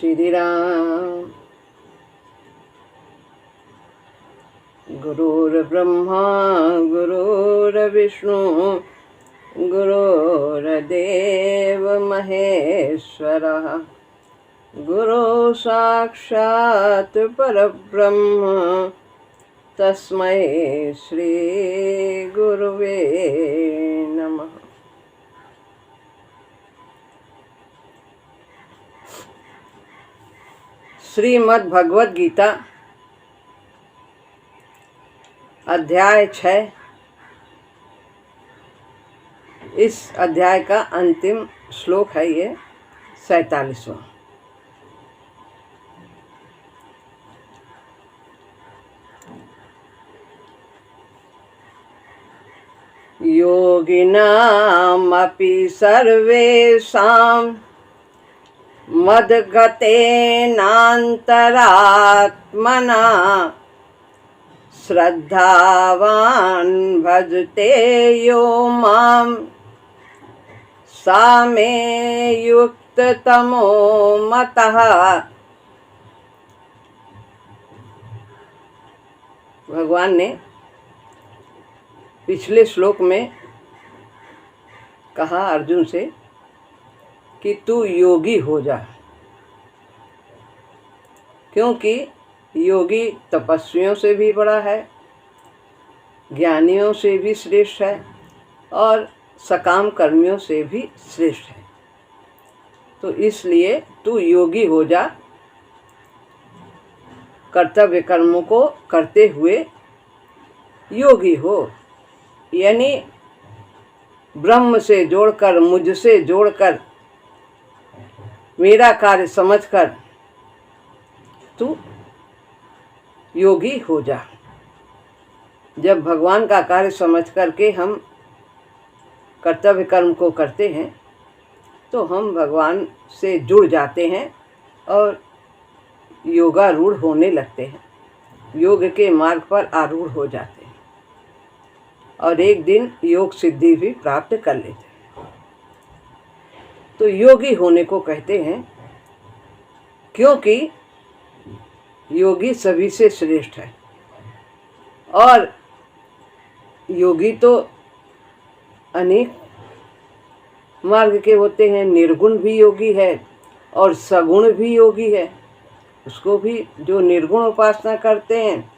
श्री राम। गुरुर्ब्रह्मा गुरुर्विष्णु गुरुर्देव महेश्वरः गुरु साक्षात् परब्रह्म तस्मै श्री गुरुवे नमः। श्रीमद् भगवद गीता अध्याय 6। इस अध्याय का अंतिम श्लोक है ये 47वां। योगिनामपि सर्वेषां मद्गतेनान्तरात्मना श्रद्धावान् भजते यो मां सा मे युक्ततमो मतः। भगवान ने पिछले श्लोक में कहा अर्जुन से कि तू योगी हो जा, क्योंकि योगी तपस्वियों से भी बड़ा है, ज्ञानियों से भी श्रेष्ठ है और सकाम कर्मियों से भी श्रेष्ठ है। तो इसलिए तू योगी हो जा, कर्तव्य कर्मों को करते हुए योगी हो, यानी ब्रह्म से जोड़कर, मुझसे जोड़कर, मेरा कार्य समझकर तू योगी हो जा। जब भगवान का कार्य समझ करके हम कर्तव्य कर्म को करते हैं तो हम भगवान से जुड़ जाते हैं और योगारूढ़ होने लगते हैं, योग के मार्ग पर आरूढ़ हो जाते हैं और एक दिन योग सिद्धि भी प्राप्त कर लेते हैं। तो योगी होने को कहते हैं क्योंकि योगी सभी से श्रेष्ठ है। और योगी तो अनेक मार्ग के होते हैं, निर्गुण भी योगी है और सगुण भी योगी है। उसको भी जो निर्गुण उपासना करते हैं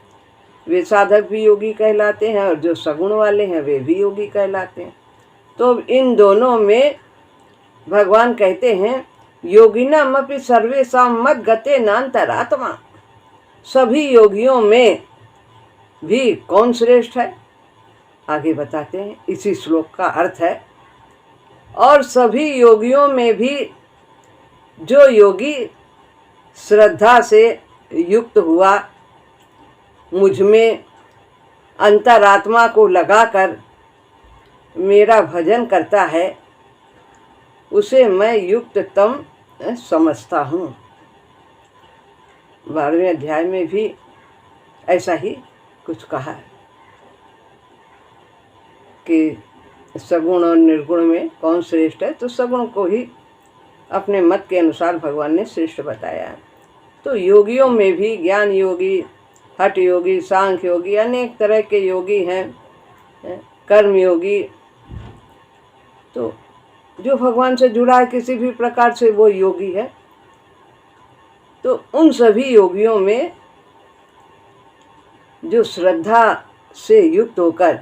वे साधक भी योगी कहलाते हैं और जो सगुण वाले हैं वे भी योगी कहलाते हैं। तो इन दोनों में भगवान कहते हैं योगिनामपि सर्वेषां मद्गतेनान्तरात्मा। सभी योगियों में भी कौन श्रेष्ठ है आगे बताते हैं। इसी श्लोक का अर्थ है और सभी योगियों में भी जो योगी श्रद्धा से युक्त हुआ, मुझ में अंतरात्मा को लगाकर मेरा भजन करता है, उसे मैं युक्ततम समझता हूँ। 12वें अध्याय में भी ऐसा ही कुछ कहा है कि सगुण और निर्गुण में कौन श्रेष्ठ है। तो सगुण को ही अपने मत के अनुसार भगवान ने श्रेष्ठ बताया है। तो योगियों में भी ज्ञान योगी, हठ योगी, सांख्य योगी, अनेक तरह के योगी हैं, कर्म योगी। तो जो भगवान से जुड़ा है किसी भी प्रकार से वो योगी है। तो उन सभी योगियों में जो श्रद्धा से युक्त होकर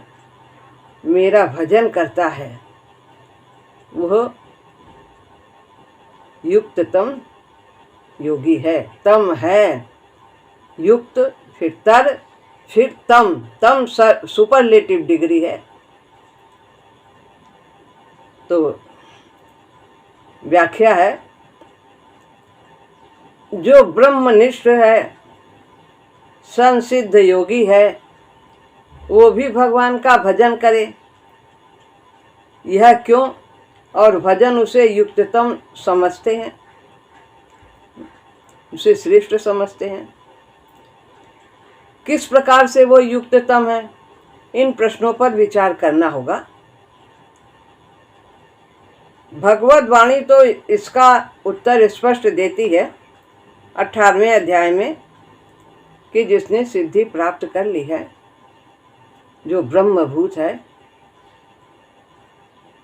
मेरा भजन करता है वह युक्ततम योगी है। तम है युक्त, फिर तर, फिर तम। तम सुपरलेटिव डिग्री है। तो व्याख्या है जो ब्रह्मनिष्ठ है, संसिद्ध योगी है, वो भी भगवान का भजन करे। यह क्यों? और भजन उसे युक्ततम समझते हैं, उसे श्रेष्ठ समझते हैं। किस प्रकार से वो युक्ततम है, इन प्रश्नों पर विचार करना होगा। भगवत वाणी तो इसका उत्तर स्पष्ट देती है 18वें अध्याय में कि जिसने सिद्धि प्राप्त कर ली है, जो ब्रह्मभूत है,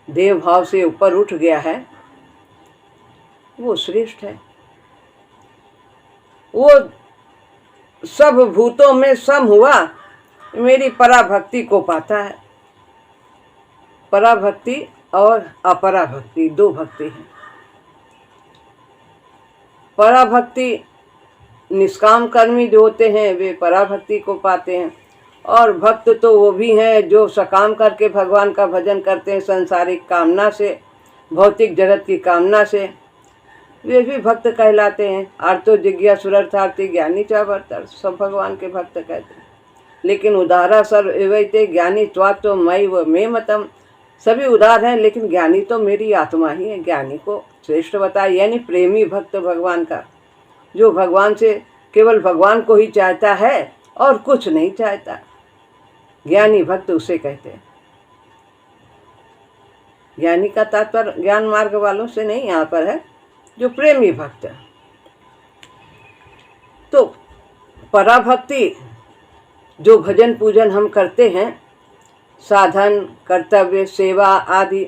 देव भाव से ऊपर उठ गया है, वो श्रेष्ठ है। वो सब भूतों में सम हुआ, मेरी पराभक्ति को पाता है। पराभक्ति और अपराभक्ति दो भक्ति हैं। पराभक्ति निष्काम कर्मी जो होते हैं वे पराभक्ति को पाते हैं, और भक्त तो वो भी हैं जो सकाम करके भगवान का भजन करते हैं, संसारिक कामना से, भौतिक जगत की कामना से, वे भी भक्त कहलाते हैं। आर्तो जिज्ञासुरर्थार्थी ज्ञानी च भर्तर, सब भगवान के भक्त कहते हैं। लेकिन उदारा सर्व एवैते ज्ञानी त्वात्तो मयि व मे मतम, सभी उदार हैं लेकिन ज्ञानी तो मेरी आत्मा ही है। ज्ञानी को श्रेष्ठ बताया, यानी प्रेमी भक्त भगवान का, जो भगवान से केवल भगवान को ही चाहता है और कुछ नहीं चाहता। ज्ञानी भक्त उसे कहते हैं। ज्ञानी का तात्पर्य ज्ञान मार्ग वालों से नहीं, यहाँ पर है जो प्रेमी भक्त है। तो पराभक्ति जो भजन पूजन हम करते हैं, साधन कर्तव्य सेवा आदि,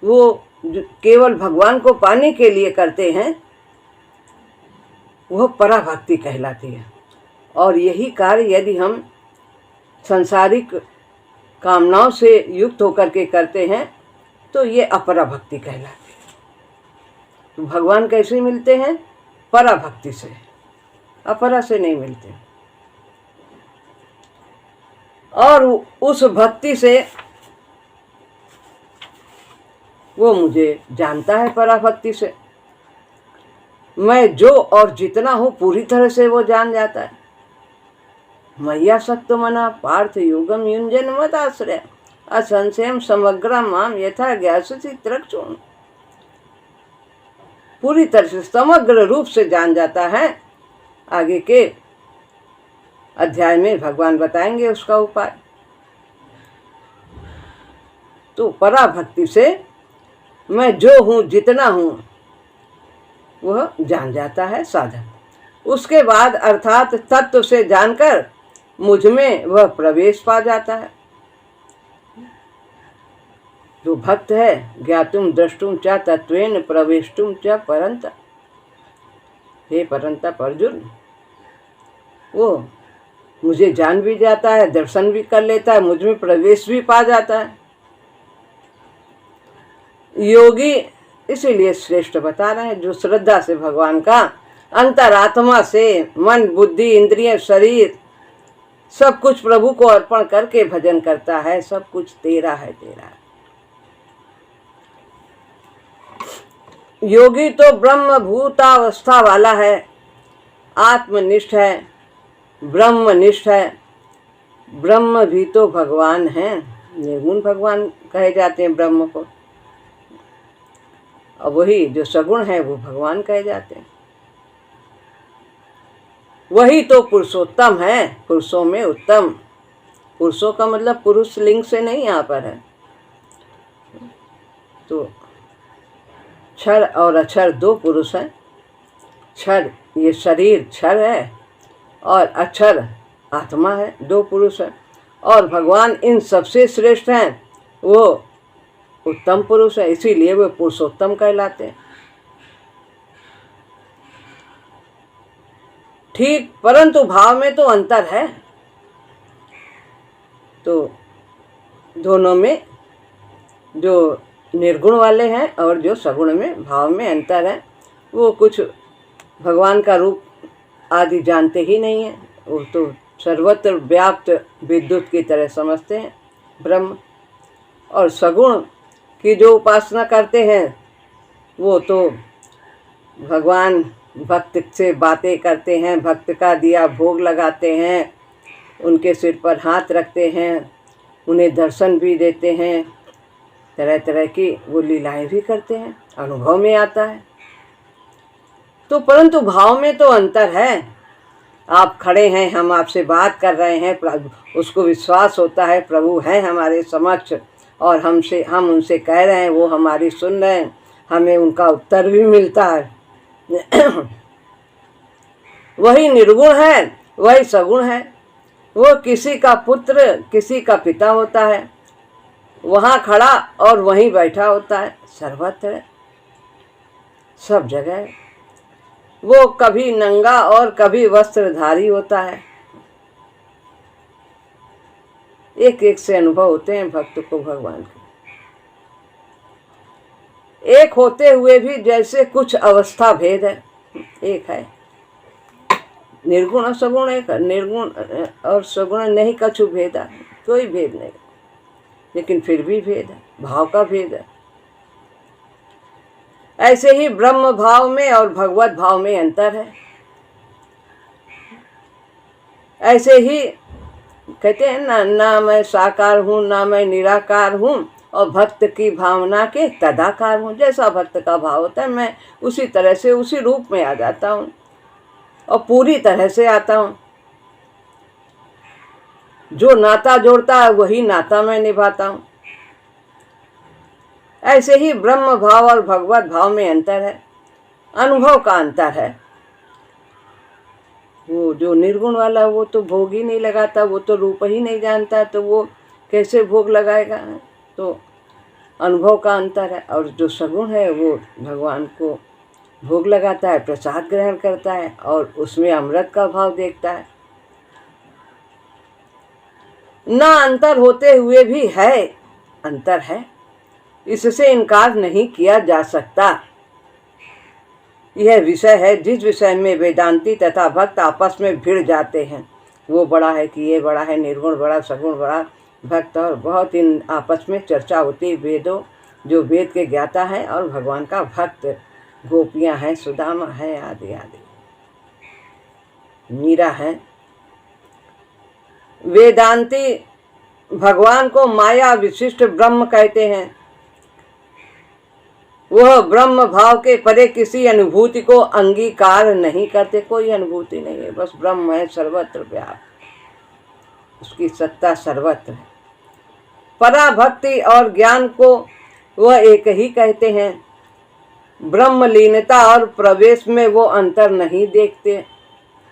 वो केवल भगवान को पाने के लिए करते हैं, वह पराभक्ति कहलाती है। और यही कार्य यदि हम सांसारिक कामनाओं से युक्त होकर के करते हैं तो ये अपराभक्ति कहलाती है। तो भगवान कैसे मिलते हैं? पराभक्ति से, अपरा से नहीं मिलते। और उस भक्ति से वो मुझे जानता है। पराभक्ति से मैं जो और जितना हूँ पूरी तरह से वो जान जाता है। मैया सक्त मना पार्थ योगम युंजन मत आश्रय असंशयम समग्र माम यथा ज्ञाससी त्रक्षुण, पूरी तरह से समग्र रूप से जान जाता है। आगे के अध्याय में भगवान बताएंगे उसका उपाय। तो पराभक्ति से मैं जो हूँ जितना हूँ वह जान जाता है साधक। उसके बाद अर्थात तत्व से जानकर मुझ में वह प्रवेश पा जाता है। जो भक्त है ज्ञातुम द्रष्टुम च तत्वेन प्रवेष्टुम च परंत, हे परंतप अर्जुन, वो मुझे जान भी जाता है, दर्शन भी कर लेता है, मुझ में प्रवेश भी पा जाता है। योगी इसीलिए श्रेष्ठ बता रहे हैं, जो श्रद्धा से भगवान का अंतरात्मा से मन बुद्धि इंद्रिय शरीर सब कुछ प्रभु को अर्पण करके भजन करता है। सब कुछ तेरा है, तेरा है। योगी तो ब्रह्म भूतावस्था वाला है, आत्मनिष्ठ है, ब्रह्मनिष्ठ है। ब्रह्म भी तो भगवान है, निर्गुण भगवान कहे जाते हैं ब्रह्म को, और वही जो सगुण है वो भगवान कहे जाते हैं। वही तो पुरुषोत्तम है, पुरुषों में उत्तम। पुरुषों का मतलब पुरुष लिंग से नहीं यहाँ पर है। तो क्षर और अक्षर दो पुरुष हैं। क्षर ये शरीर क्षर है और अक्षर आत्मा है, दो पुरुष है। और भगवान इन सबसे श्रेष्ठ हैं, वो उत्तम पुरुष है, इसीलिए वे पुरुषोत्तम कहलाते हैं। ठीक, परंतु भाव में तो अंतर है। तो दोनों में जो निर्गुण वाले हैं और जो सगुण में भाव में अंतर है, वो कुछ भगवान का रूप आदि जानते ही नहीं है। वो तो सर्वत्र व्याप्त विद्युत की तरह समझते हैं ब्रह्म। और सगुण की जो उपासना करते हैं वो तो भगवान भक्त से बातें करते हैं, भक्त का दिया भोग लगाते हैं, उनके सिर पर हाथ रखते हैं, उन्हें दर्शन भी देते हैं, तरह तरह की वो लीलाएं भी करते हैं, अनुभव में आता है। तो परंतु भाव में तो अंतर है। आप खड़े हैं, हम आपसे बात कर रहे हैं, उसको विश्वास होता है प्रभु हैं हमारे समक्ष और हम उनसे कह रहे हैं, वो हमारी सुन रहे हैं, हमें उनका उत्तर भी मिलता है। वही निर्गुण है, वही सगुण है। वो किसी का पुत्र, किसी का पिता होता है, वहाँ खड़ा और वहीं बैठा होता है, सर्वत्र है, सब जगह है। वो कभी नंगा और कभी वस्त्रधारी होता है। एक एक से अनुभव होते हैं भक्त को भगवान के। एक होते हुए भी जैसे कुछ अवस्था भेद है, एक है। निर्गुण और सगुण एक, निर्गुण और सगुण नहीं कछु भेदा, कोई भेद नहीं, लेकिन फिर भी भेद है, भाव का भेद है। ऐसे ही ब्रह्म भाव में और भगवत भाव में अंतर है। ऐसे ही कहते हैं ना मैं साकार हूँ, ना मैं निराकार हूँ, और भक्त की भावना के तदाकार हूँ। जैसा भक्त का भाव होता है मैं उसी तरह से उसी रूप में आ जाता हूँ और पूरी तरह से आता हूँ। जो नाता जोड़ता है वही नाता मैं निभाता हूँ। ऐसे ही ब्रह्म भाव और भगवत भाव में अंतर है, अनुभव का अंतर है। वो जो निर्गुण वाला वो तो भोग ही नहीं लगाता, वो तो रूप ही नहीं जानता, तो वो कैसे भोग लगाएगा। तो अनुभव का अंतर है। और जो सगुण है वो भगवान को भोग लगाता है, प्रसाद ग्रहण करता है और उसमें अमृत का भाव देखता है। ना अंतर होते हुए भी है, अंतर है, इससे इनकार नहीं किया जा सकता। यह विषय है जिस विषय में वेदांती तथा भक्त आपस में भिड़ जाते हैं। वो बड़ा है कि ये बड़ा है, निर्गुण बड़ा, सगुण बड़ा, भक्त, और बहुत इन आपस में चर्चा होती है वेदों, जो वेद के ज्ञाता है और भगवान का भक्त, गोपियाँ हैं, सुदामा है, आदि आदि, मीरा है। वेदांती भगवान को माया विशिष्ट ब्रह्म कहते हैं। वह ब्रह्म भाव के परे किसी अनुभूति को अंगीकार नहीं करते। कोई अनुभूति नहीं है, बस ब्रह्म है, सर्वत्र व्याप्त, उसकी सत्ता सर्वत्र है। पराभक्ति और ज्ञान को वह एक ही कहते हैं। ब्रह्मलीनता और प्रवेश में वो अंतर नहीं देखते,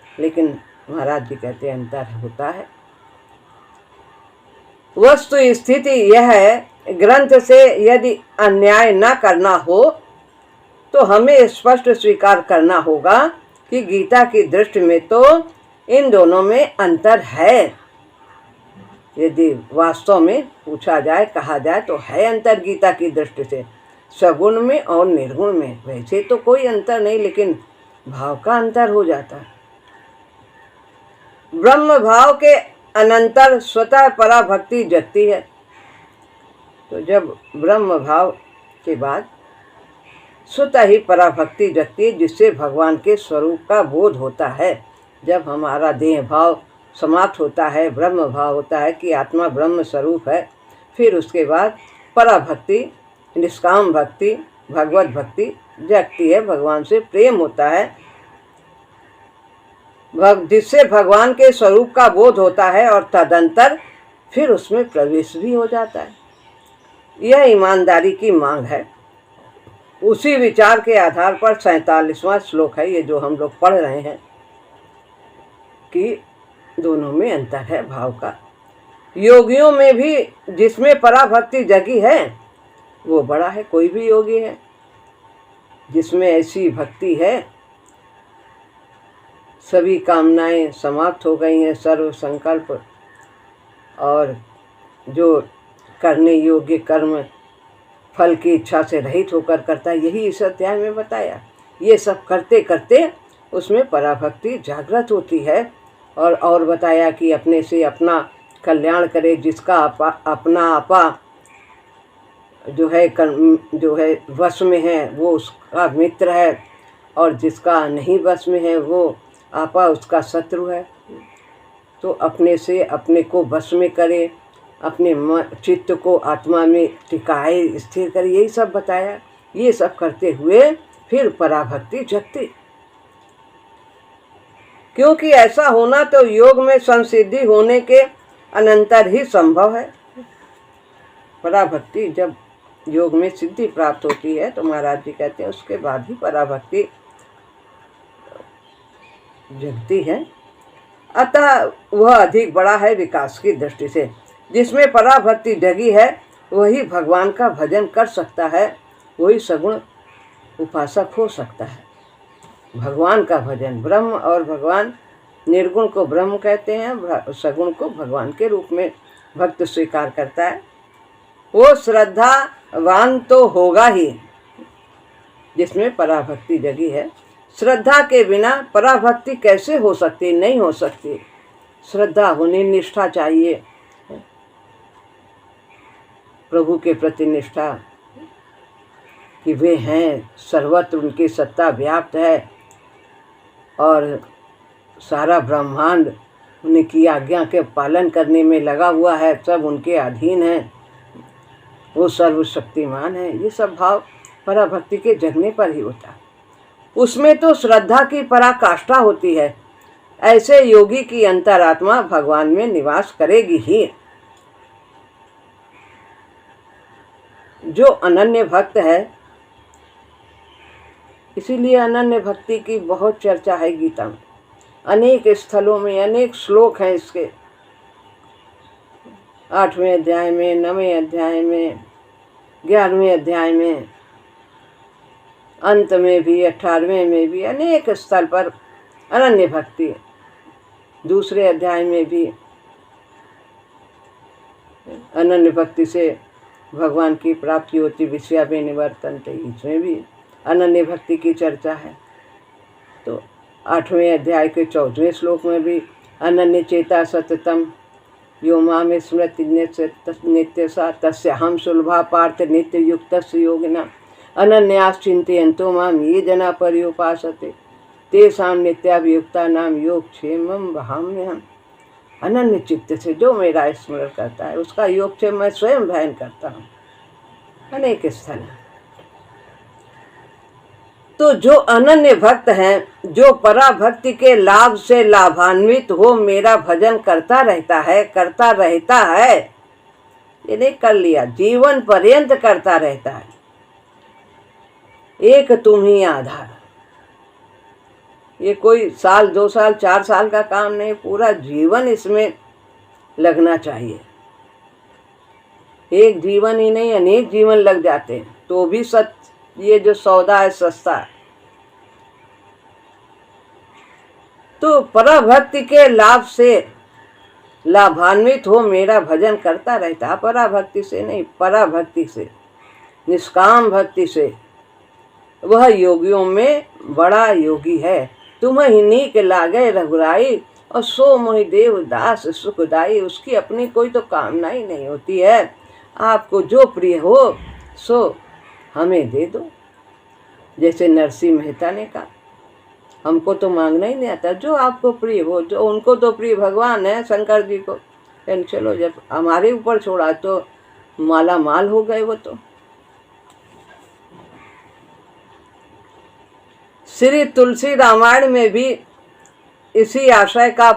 लेकिन महाराज जी कहते हैं अंतर होता है। वस्तु स्थिति यह है, ग्रंथ से यदि अन्याय न करना हो तो हमें स्पष्ट स्वीकार करना होगा कि गीता की दृष्टि में तो इन दोनों में अंतर है। यदि वास्तव में पूछा जाए, कहा जाए तो है अंतर गीता की दृष्टि से, सगुण में और निर्गुण में। वैसे तो कोई अंतर नहीं, लेकिन भाव का अंतर हो जाता है। ब्रह्म भाव के अनंतर स्वतः पराभक्ति जगती है। तो जब ब्रह्म भाव के बाद स्वतः ही पराभक्ति जगती है, जिससे भगवान के स्वरूप का बोध होता है। जब हमारा देह भाव समाप्त होता है, ब्रह्म भाव होता है कि आत्मा ब्रह्म स्वरूप है, फिर उसके बाद पराभक्ति, निष्काम भक्ति, भगवत भक्ति जगती है। भगवान से प्रेम होता है, जिससे भगवान के स्वरूप का बोध होता है, और तदंतर फिर उसमें प्रवेश भी हो जाता है। यह ईमानदारी की मांग है। उसी विचार के आधार पर 47वां श्लोक है ये जो हम लोग पढ़ रहे हैं, कि दोनों में अंतर है भाव का। योगियों में भी जिसमें पराभक्ति जगी है वो बड़ा है। कोई भी योगी है जिसमें ऐसी भक्ति है, सभी कामनाएं समाप्त हो गई हैं, सर्व संकल्प, और जो करने योग्य कर्म फल की इच्छा से रहित होकर करता है। यही इस अध्याय में बताया। ये सब करते करते उसमें पराभक्ति जागृत होती है। और बताया कि अपने से अपना कल्याण करे, जिसका अपना आपा जो है वश में है वो उसका मित्र है, और जिसका नहीं वश में है वो आपा उसका शत्रु है। तो अपने से अपने को वश में करे, अपने चित्त को आत्मा में टिकाए, स्थिर करे, यही सब बताया। ये सब करते हुए फिर पराभक्ति जगती, क्योंकि ऐसा होना तो योग में संसिद्धि होने के अनंतर ही संभव है। पराभक्ति जब योग में सिद्धि प्राप्त होती है तो महाराज जी कहते हैं उसके बाद ही पराभक्ति जगती है, अतः वह अधिक बड़ा है विकास की दृष्टि से। जिसमें पराभक्ति जगी है वही भगवान का भजन कर सकता है, वही सगुण उपासक हो सकता है। भगवान का भजन, ब्रह्म और भगवान, निर्गुण को ब्रह्म कहते हैं, सगुण को भगवान के रूप में भक्त स्वीकार करता है, वो श्रद्धावान तो होगा ही जिसमें पराभक्ति जगी है। श्रद्धा के बिना पराभक्ति कैसे हो सकती? नहीं हो सकती। श्रद्धा होनी, निष्ठा चाहिए, प्रभु के प्रति निष्ठा कि वे हैं, सर्वत्र उनकी सत्ता व्याप्त है और सारा ब्रह्मांड उनकी आज्ञा के पालन करने में लगा हुआ है, सब उनके अधीन है, वो सर्वशक्तिमान है। ये सब भाव पराभक्ति के जगने पर ही होता है। उसमें तो श्रद्धा की पराकाष्ठा होती है। ऐसे योगी की अंतरात्मा भगवान में निवास करेगी ही। जो अनन्य भक्त है, इसीलिए अनन्य भक्ति की बहुत चर्चा है गीता में, अनेक स्थलों में अनेक श्लोक हैं इसके, 8वें अध्याय में, 9वें अध्याय में, 11वें अध्याय में, अंत में भी, 18वें में भी अनेक स्थल पर अनन्य भक्ति, दूसरे अध्याय में भी अनन्य भक्ति से भगवान की प्राप्ति होती, विषया विनिवर्तन्ते, इसमें भी अनन्य भक्ति की चर्चा है। तो 8वें अध्याय के 14वें श्लोक में भी अनन्य चेता सततम यो माम स्मृति नित्य सा तस्य हम सुलभा पार्थ नित्य युक्त योगिना अनन्यास चिंतयन्तो माम ये जना पर्युपासते तेषां नित्याभियुक्ता नाम योगक्षेमं वहाम्यहम्। अनन्य चित्त से जो मेरा स्मरण करता है उसका योगक्षेम मैं स्वयं भयन करता हूँ। अनेक स्थल है। तो जो अनन्य भक्त हैं, जो पराभक्ति के लाभ से लाभान्वित हो मेरा भजन करता रहता है, ये नहीं कर लिया, जीवन पर्यंत करता रहता है। एक तुम ही आधार, ये कोई साल 2 साल 4 साल का काम नहीं, पूरा जीवन इसमें लगना चाहिए। एक जीवन ही नहीं, अनेक जीवन लग जाते हैं तो भी ये जो सौदा है सस्ता है। तो पराभक्ति के लाभ से लाभान्वित हो मेरा भजन करता रहता, पराभक्ति से नहीं, पराभक्ति से, निष्काम भक्ति से। वह योगियों में बड़ा योगी है। तुम्हें ही नीक लागे रघुराई और सो मोहि देव दास सुखदाई। उसकी अपनी कोई तो कामना ही नहीं होती है। आपको जो प्रिय हो सो हमें दे दो। जैसे नरसिंह मेहता ने कहा, हमको तो मांगना ही नहीं आता, जो आपको प्रिय हो। जो उनको तो प्रिय भगवान है, शंकर जी को, चलो जब हमारे ऊपर छोड़ा तो माला माल हो गए वो तो। श्री तुलसी रामायण में भी इसी आशय का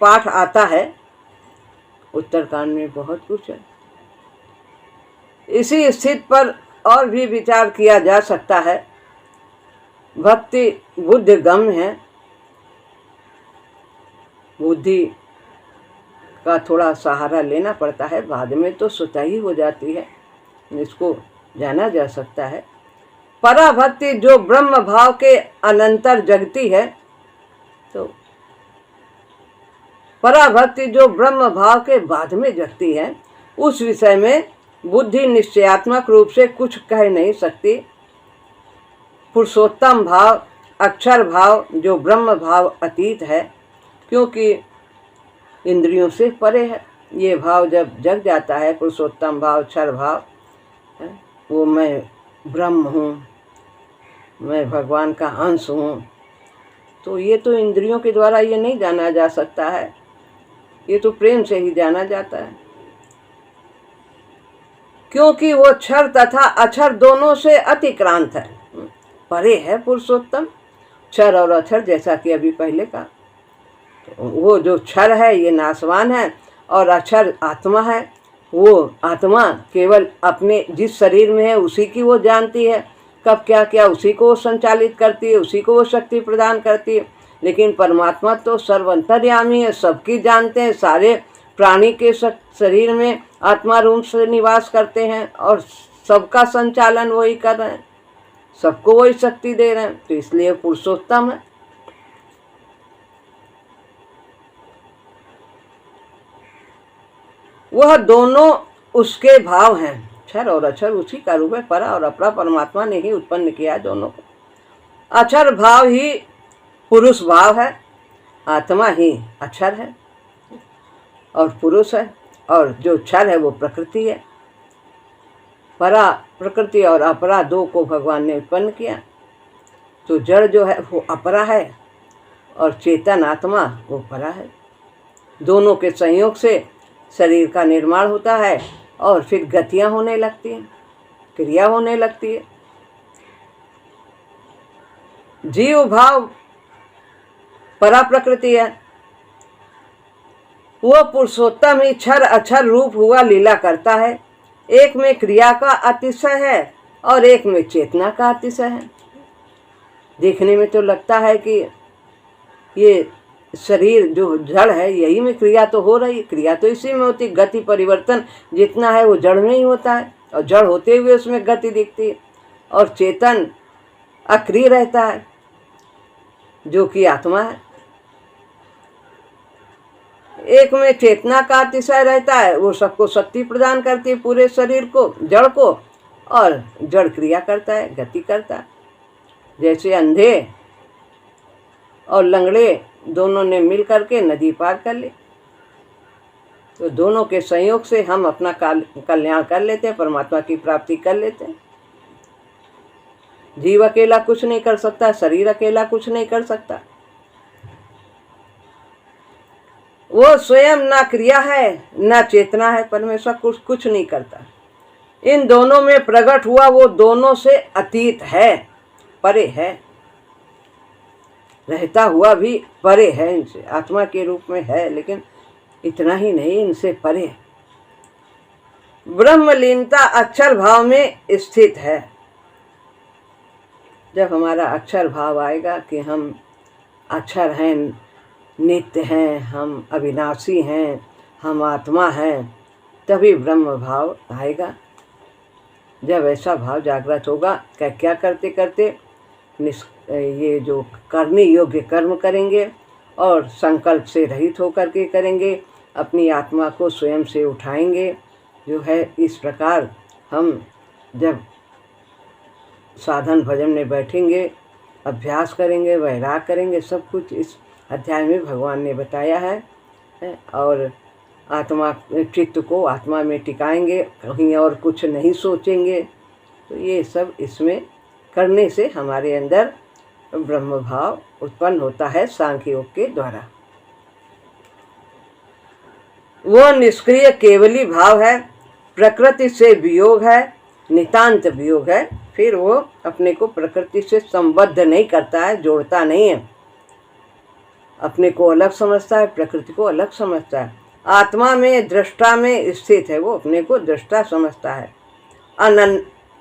पाठ आता है। उत्तरकांड में बहुत कुछ है। इसी स्थिति पर और भी विचार किया जा सकता है। भक्ति बुद्धि गम्य है, बुद्धि का थोड़ा सहारा लेना पड़ता है, बाद में तो स्वतः ही हो जाती है, इसको जाना जा सकता है। पराभक्ति जो ब्रह्म भाव के अनंतर जगती है, तो पराभक्ति जो ब्रह्म भाव के बाद में जगती है, उस विषय में बुद्धि निश्चयात्मक रूप से कुछ कह नहीं सकती। पुरुषोत्तम भाव, अक्षर भाव जो ब्रह्म भाव अतीत है, क्योंकि इंद्रियों से परे है। ये भाव जब जग जाता है, पुरुषोत्तम भाव, अक्षर भाव, वो मैं ब्रह्म हूँ, मैं भगवान का अंश हूँ, तो ये तो इंद्रियों के द्वारा ये नहीं जाना जा सकता है, ये तो प्रेम से ही जाना जाता है। क्योंकि वो क्षर तथा अक्षर दोनों से अतिक्रांत है, परे है पुरुषोत्तम। क्षर और अक्षर, जैसा कि अभी पहले कहा, तो वो जो क्षर है ये नाशवान है, और अक्षर आत्मा है। वो आत्मा केवल अपने जिस शरीर में है उसी की वो जानती है, कब क्या क्या उसी को वो संचालित करती है, उसी को वो शक्ति प्रदान करती है। लेकिन परमात्मा तो सर्वंतर्यामी है, सबकी जानते हैं, सारे प्राणी के शरीर में आत्मा रूप से निवास करते हैं और सबका संचालन वही कर रहे हैं, सबको वही शक्ति दे रहे हैं, तो इसलिए पुरुषोत्तम है। वह दोनों उसके भाव हैं, अक्षर और अक्षर उसी का रूप है, परा और अपरा परमात्मा ने ही उत्पन्न किया दोनों को। अक्षर भाव ही पुरुष भाव है, आत्मा ही अक्षर है और पुरुष है, और जो क्षर है वो प्रकृति है। परा प्रकृति और अपरा दो को भगवान ने उत्पन्न किया, तो जड़ जो है वो अपरा है और चेतन आत्मा वो परा है। दोनों के संयोग से शरीर का निर्माण होता है और फिर गतियां होने लगती हैं, क्रिया होने लगती है। जीव भाव परा प्रकृति है, वह पुरुषोत्तम ही क्षर अक्षर रूप हुआ लीला करता है। एक में क्रिया का अतिशय है और एक में चेतना का अतिशय है। देखने में तो लगता है कि ये शरीर जो जड़ है यही में क्रिया तो हो रही है, क्रिया तो इसी में होती, गति परिवर्तन जितना है वो जड़ में ही होता है और जड़ होते हुए उसमें गति दिखती है, और चेतन अक्रिय रहता है जो कि आत्मा है। एक में चेतना का अतिशय रहता है, वो सबको शक्ति प्रदान करती है, पूरे शरीर को, जड़ को, और जड़ क्रिया करता है, गति करता है। जैसे अंधे और लंगड़े दोनों ने मिल करके नदी पार कर ली, तो दोनों के संयोग से हम अपना कल्याण कर लेते हैं, परमात्मा की प्राप्ति कर लेते हैं। जीव अकेला कुछ नहीं कर सकता, शरीर अकेला कुछ नहीं कर सकता। वो स्वयं ना क्रिया है ना चेतना है, परमेश्वर कुछ नहीं करता। इन दोनों में प्रकट हुआ वो दोनों से अतीत है, परे है, रहता हुआ भी परे है, इनसे आत्मा के रूप में है, लेकिन इतना ही नहीं, इनसे परे। ब्रह्मलीनता अक्षर भाव में स्थित है। जब हमारा अक्षर भाव आएगा कि हम अक्षर हैं, नित्य हैं, हम अविनाशी हैं, हम आत्मा हैं, तभी ब्रह्म भाव आएगा। जब ऐसा भाव जागृत होगा, क्या करते करते ये जो करने योग्य कर्म करेंगे और संकल्प से रहित होकर के करेंगे, अपनी आत्मा को स्वयं से उठाएंगे। जो है इस प्रकार हम जब साधन भजन में बैठेंगे, अभ्यास करेंगे, वैराग करेंगे, सब कुछ इस अध्याय में भगवान ने बताया है। और आत्मा चित्त को आत्मा में टिकाएंगे, कहीं और कुछ नहीं सोचेंगे। तो ये सब इसमें करने से हमारे अंदर ब्रह्म भाव उत्पन्न होता है सांख्य योग के द्वारा। वो निष्क्रिय केवली भाव है, प्रकृति से वियोग है, नितांत वियोग है। फिर वो अपने को प्रकृति से संबद्ध नहीं करता है, जोड़ता नहीं है, अपने को अलग समझता है, प्रकृति को अलग समझता है। आत्मा में दृष्टा में स्थित है, वो अपने को दृष्टा समझता है।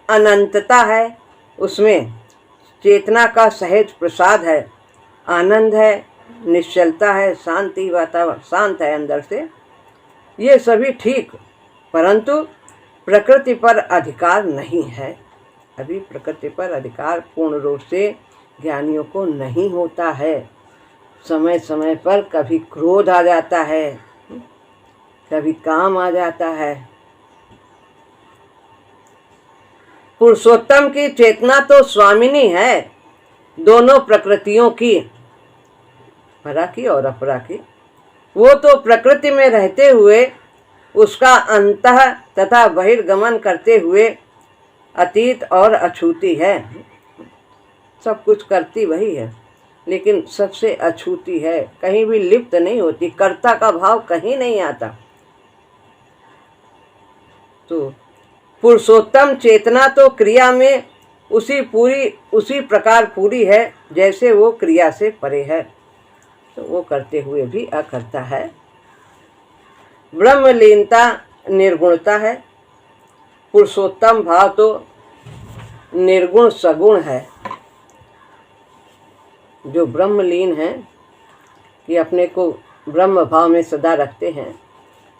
अनंतता है उसमें, चेतना का सहज प्रसाद है, आनंद है, निश्चलता है, शांति, वातावरण शांत है अंदर से। ये सभी ठीक, परंतु प्रकृति पर अधिकार नहीं है। अभी प्रकृति पर अधिकार पूर्ण रूप से ज्ञानियों को नहीं होता है। समय समय पर कभी क्रोध आ जाता है, कभी काम आ जाता है। पुरुषोत्तम की चेतना तो स्वामिनी है दोनों प्रकृतियों की, परा की और अपरा की। वो तो प्रकृति में रहते हुए उसका अंतः तथा बहिर्गमन करते हुए अतीत और अछूती है। सब कुछ करती वही है, लेकिन सबसे अछूती है, कहीं भी लिप्त नहीं होती, कर्ता का भाव कहीं नहीं आता। तो पुरुषोत्तम चेतना तो क्रिया में उसी प्रकार पूरी है जैसे वो क्रिया से परे है, तो वो करते हुए भी अकर्ता है। ब्रह्मलीनता निर्गुणता है, पुरुषोत्तम भाव तो निर्गुण सगुण है। जो ब्रह्मलीन हैं, कि अपने को ब्रह्म भाव में सदा रखते हैं,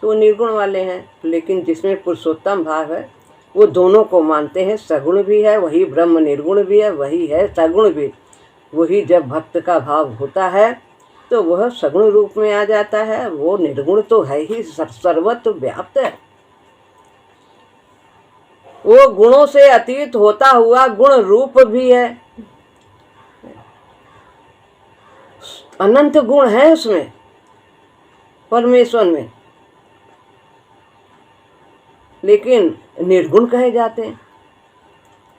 तो वो निर्गुण वाले हैं। लेकिन जिसमें पुरुषोत्तम भाव है वो दोनों को मानते हैं, सगुण भी है वही, ब्रह्म निर्गुण भी है वही है, सगुण भी वही। जब भक्त का भाव होता है तो वह सगुण रूप में आ जाता है, वो निर्गुण तो है ही, सर्वत्र व्याप्त है। वो गुणों से अतीत होता हुआ गुण रूप भी है, अनंत गुण है उसमें, परमेश्वर में, लेकिन निर्गुण कहे जाते हैं।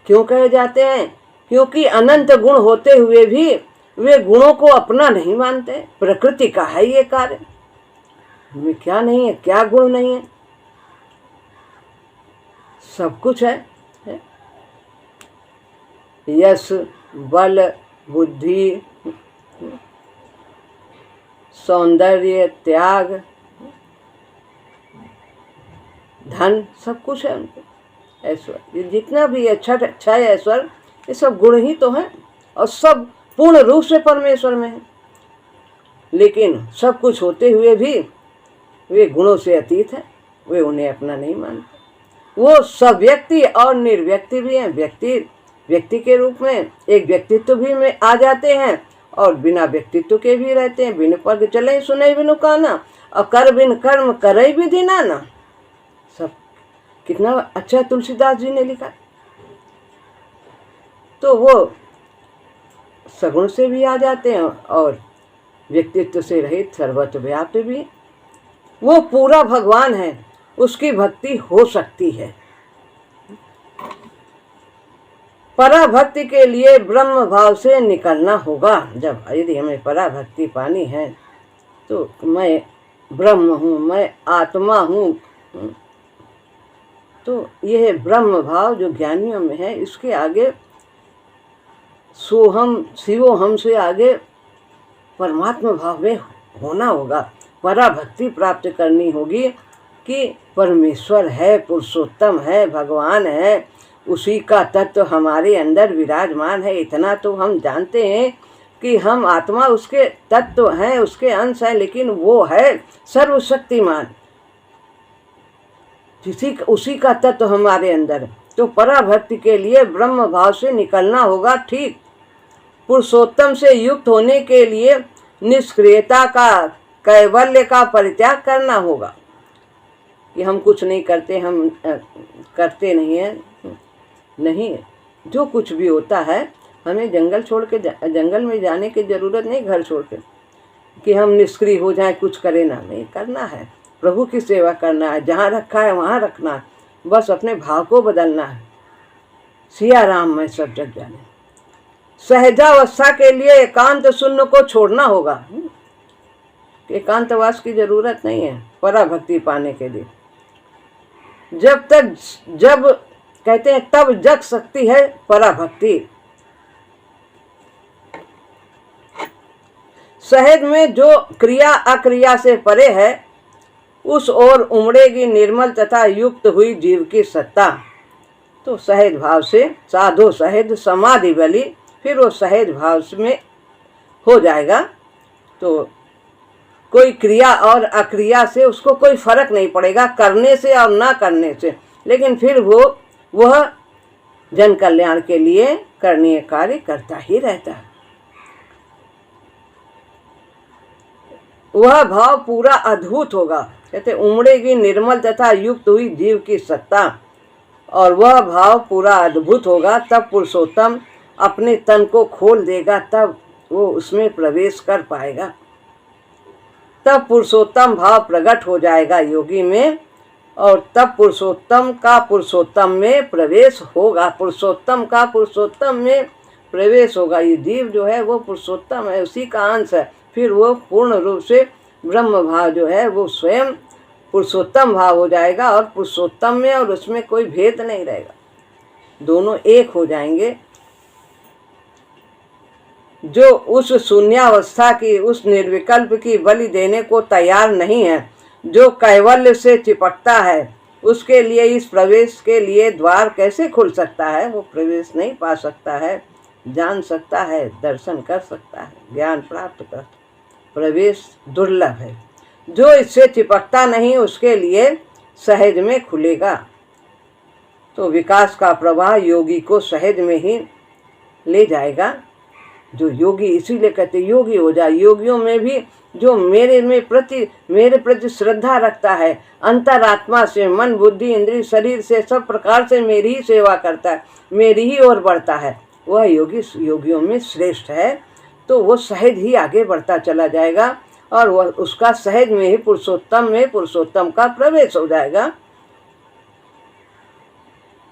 क्यों कहे जाते हैं? क्योंकि अनंत गुण होते हुए भी वे गुणों को अपना नहीं मानते। प्रकृति का है ये कार्य, में क्या नहीं है, क्या गुण नहीं है, सब कुछ है। यश, बल, बुद्धि, सौंदर्य, त्याग, धन, सब कुछ है उनको। ऐश्वर्य, जितना भी अच्छा है ऐश्वर्य, ये सब गुण ही तो है, और सब पूर्ण रूप से परमेश्वर में है। लेकिन सब कुछ होते हुए भी वे गुणों से अतीत है, वे उन्हें अपना नहीं मानते। वो सब व्यक्ति और निर्व्यक्ति भी हैं। व्यक्ति के रूप में एक व्यक्तित्व भी में आ जाते हैं, और बिना व्यक्तित्व के भी रहते हैं। बिन पग चले सुने बिनु काना, और कर बिन कर्म करे विधि नाना। सब कितना अच्छा तुलसीदास जी ने लिखा। तो वो सगुण से भी आ जाते हैं और व्यक्तित्व से रहित सर्वत्र व्याप्त भी। वो पूरा भगवान है, उसकी भक्ति हो सकती है। पराभक्ति के लिए ब्रह्म भाव से निकलना होगा। जब यदि हमें पराभक्ति पानी है तो मैं ब्रह्म हूँ, मैं आत्मा हूँ, तो यह ब्रह्म भाव जो ज्ञानियों में है, इसके आगे सोहम शिवोहम से आगे परमात्मा भाव में होना होगा। पराभक्ति प्राप्त करनी होगी कि परमेश्वर है, पुरुषोत्तम है, भगवान है, उसी का तत्व हमारे अंदर विराजमान है। इतना तो हम जानते हैं कि हम आत्मा उसके तत्व हैं, उसके अंश हैं, लेकिन वो है सर्वशक्तिमान, उसी का तत्व हमारे अंदर। तो पराभक्ति के लिए ब्रह्म भाव से निकलना होगा। ठीक पुरुषोत्तम से युक्त होने के लिए निष्क्रियता का, कैवल्य का परित्याग करना होगा कि हम कुछ नहीं करते, हम करते नहीं हैं। नहीं, जो कुछ भी होता है हमें जंगल छोड़ के जंगल में जाने की ज़रूरत नहीं, घर छोड़ के कि हम निष्क्रिय हो जाएं, कुछ करें ना। नहीं करना है, प्रभु की सेवा करना है, जहाँ रखा है वहाँ रखना है, बस अपने भाव को बदलना है। सिया राम मैं सब जग जाने। सहजावस्था के लिए एकांत शून्य को छोड़ना होगा। एकांतवास की जरूरत नहीं है पराभक्ति पाने के लिए। जब कहते हैं तब जग सकती है पराभक्ति। सहज में जो क्रिया अक्रिया से परे है, उस ओर उमड़ेगी निर्मल तथा युक्त हुई जीव की सत्ता। तो सहज भाव से साधो सहज समाधि बली, फिर वो सहज भाव में हो जाएगा। तो कोई क्रिया और अक्रिया से उसको कोई फर्क नहीं पड़ेगा, करने से और ना करने से, लेकिन फिर वह जन कल्याण के लिए करणीय कार्य करता ही रहता है। वह भाव पूरा अद्भुत होगा। कहते उमड़ेगी निर्मल तथा युक्त हुई जीव की सत्ता, और वह भाव पूरा अद्भुत होगा। तब पुरुषोत्तम अपने तन को खोल देगा, तब वो उसमें प्रवेश कर पाएगा। तब पुरुषोत्तम भाव प्रकट हो जाएगा योगी में, और तब पुरुषोत्तम का पुरुषोत्तम में प्रवेश होगा। पुरुषोत्तम का पुरुषोत्तम में प्रवेश होगा। ये जीव जो है वो पुरुषोत्तम है, उसी का अंश है। फिर वो पूर्ण रूप से ब्रह्म भाव जो है वो स्वयं पुरुषोत्तम भाव हो जाएगा, और पुरुषोत्तम में और उसमें कोई भेद नहीं रहेगा, दोनों एक हो जाएंगे। जो उस शून्यावस्था की, उस निर्विकल्प की बलि देने को तैयार नहीं है, जो कैवल्य से चिपकता है, उसके लिए इस प्रवेश के लिए द्वार कैसे खुल सकता है? वो प्रवेश नहीं पा सकता है। जान सकता है, दर्शन कर सकता है, ज्ञान प्राप्त कर, प्रवेश दुर्लभ है। जो इससे चिपकता नहीं उसके लिए सहज में खुलेगा। तो विकास का प्रवाह योगी को सहज में ही ले जाएगा। जो योगी, इसीलिए कहते योगी हो जाए। योगियों में भी जो मेरे प्रति श्रद्धा रखता है, अंतरात्मा से, मन बुद्धि इंद्रिय शरीर से, सब प्रकार से मेरी ही सेवा करता है, मेरी ही ओर बढ़ता है, वह योगी योगियों में श्रेष्ठ है। तो वो सहज ही आगे बढ़ता चला जाएगा और वह उसका सहज में ही पुरुषोत्तम का प्रवेश हो जाएगा।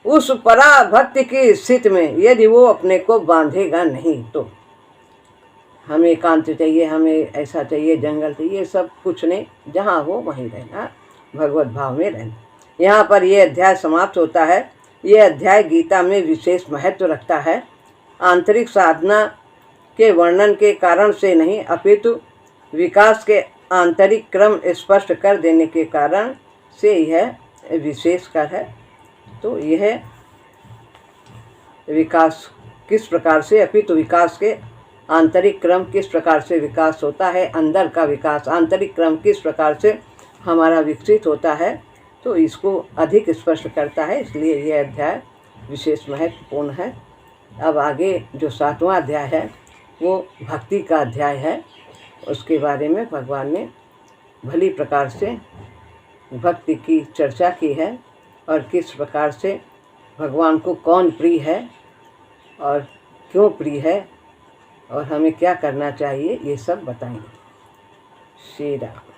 उस पराभक्ति की स्थिति में यदि वो अपने को बांधेगा नहीं तो हमें एकांत चाहिए, हमें ऐसा चाहिए, जंगल चाहिए, सब कुछ नहीं, जहाँ हो वहीं रहना, भगवत भाव में रहना। यहाँ पर यह अध्याय समाप्त होता है। यह अध्याय गीता में विशेष महत्व रखता है। आंतरिक साधना के वर्णन के कारण से नहीं, अपितु विकास के आंतरिक क्रम स्पष्ट कर देने के कारण से यह विशेषकर है। तो यह विकास किस प्रकार से, अपितु विकास के आंतरिक क्रम किस प्रकार से विकास होता है, अंदर का विकास, आंतरिक क्रम किस प्रकार से हमारा विकसित होता है, तो इसको अधिक स्पष्ट करता है। इसलिए यह अध्याय विशेष महत्वपूर्ण है। अब आगे जो 7वां अध्याय है वो भक्ति का अध्याय है। उसके बारे में भगवान ने भली प्रकार से भक्ति की चर्चा की है और किस प्रकार से भगवान को कौन प्रिय है और क्यों प्रिय है और हमें क्या करना चाहिए, ये सब बताएंगे। श्री राम।